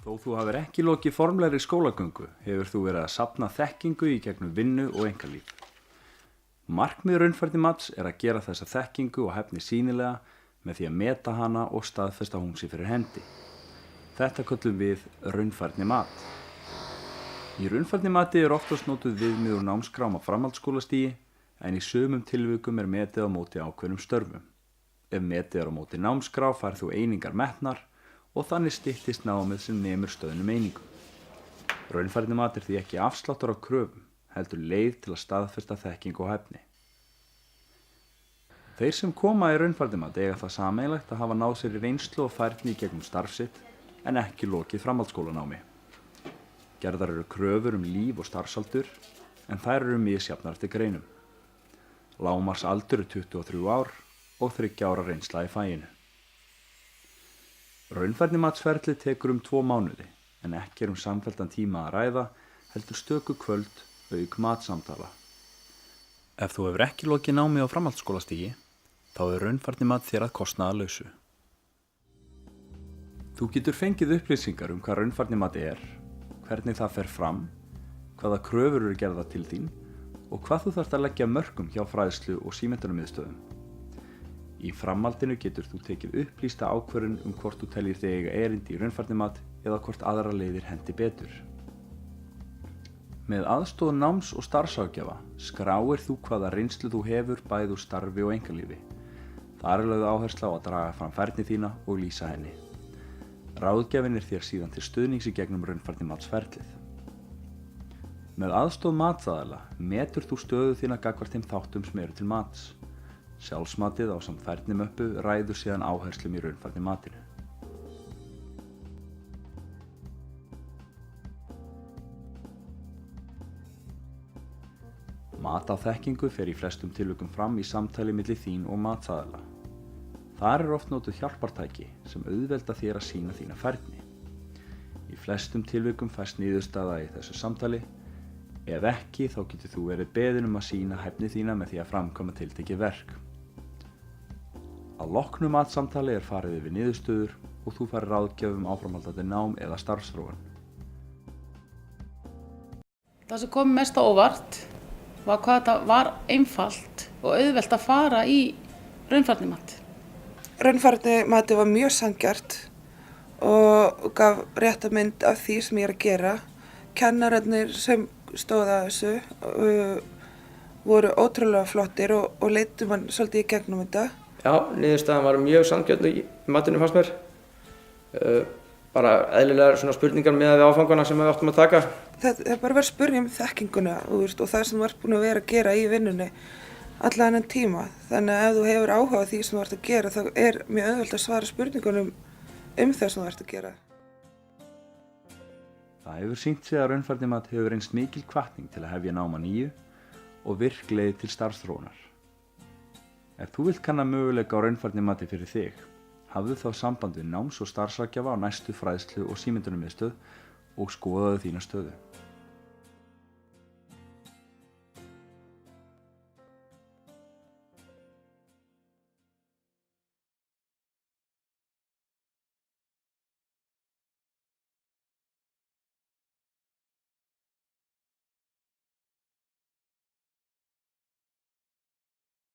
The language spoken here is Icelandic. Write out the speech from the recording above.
Þó þú hafir ekki lokið formlegri skólagöngu hefur þú verið að safna þekkingu í gegnum vinnu og einkalíf. Markmið raunfærnimats er að gera þessa þekkingu og hæfni sýnilega með því að meta hana og staðfesta hún sé fyrir hendi. Þetta köllum við raunfærnimat. Í raunfærnimati er oftast notuð viðmið úr námskrám á framhaldsskólastigi en í sumum tilvikum er metið á móti ákveðnum störfum. Ef metið er á móti námskrá færð þú einingar metnar og þannig styttist námið sem nemur stöðnum einingum. Raunfærnimat er því ekki afsláttur af kröfum, heldur leið til að staðfesta þekkingu og hæfni. Þeir sem koma í raunfærnimat eiga það sameiginlegt að hafa náð sér í reynslu og færni í gegnum starf sitt en ekki lokið framhaldsskólanámi. Gerðar eru kröfur líf og starfsaldur en þær eru misjafnar eftir greinum. Lágmarksaldur er 23 ár og 3 ára reynsla í faginu. Raunfærnimatsferlið tekur 2 mánuði en ekki er samfelldan tíma að ræða heldur stöku kvöld auk matsamtala. Ef þú hefur ekki lokið námi á framhaldsskólastigi þá er raunfærnimat þér að kostnaðarlausu. Þú getur fengið upplýsingar hvað raunfærnimat er, hvernig það fer fram, hvaða kröfur eru gerðar til þín og hvað þú þarft að leggja mörkum hjá fræðslu og símenntunarmiðstöðum. Í framhaldinu getur þú tekið upplýsta ákvörðun hvort þú teljir þig eiga erindi í raunfærnimat eða hvort aðra leiðir hendi betur. Með aðstoð náms- og starfsráðgjafa skráir þú hvaða reynslu þú hefur bæði úr starfi og einkalífi. Þar er lögð áhersla á að draga fram færni þína og lýsa henni. Ráðgjafinn er þér síðan til stuðnings í gegnum raunfærnimatsferlið. Með aðstoð matsaðala metur þú stöðu þína gagnvart þeim þáttum sem eru til mats. Sjálfsmatið ásamt færnimöppu ræður síðan áherslum í raunfærnimatinu. Mat á þekkingu fer í flestum tilvikum fram í samtali milli þín og matsaðala. Þar er oft notuð hjálpartæki sem auðvelda þér að sýna þína færni. Í flestum tilvikum fæst niðurstaða í þessu samtali. Ef ekki þá getur þú verið beðinn að sýna hæfni þína með því að framkvæma tiltekið verk. Að loknu matsamtali er farið yfir niðurstöður og þú fær ráðgjöf áframhaldandi nám eða starfsþróun. Það sem kom mest á óvart var hvað þetta var einfalt og auðvelt að fara í raunfærnimat. Raunfærnimati var mjög sanngjarnt og gaf rétta mynd af því sem ég er að gera. Kennararnir sem stóða þessu voru ótrúlega flottir og leiddu mann svolítið í gegnum þetta. Já, niðurstaðan var mjög sanngjarn í matinu fannst mér. Bara eðlilegar svona spurningar miðað við áfangana sem við áttum að taka. Það er bara verið að spyrja þekkinguna og það sem þú ert búin að vera að gera í vinnunni allan þennan tíma. Þannig að ef þú hefur áhuga á því sem þú ert að gera þá er mjög auðvelt að svara spurningunum það sem þú ert að gera. Það hefur sýnt sig að raunfærnimat hefur reynst mikil hvatning til að hefja nám að nýju og virk leið til starfsþróunar. Ef þú vilt kanna möguleika á raunfærnimati fyrir þig, hafðu þá samband við náms- og starfsráðgjafa á næstu fræðslu- og símenntunarmiðstöð og skoðaðu þína stöðu.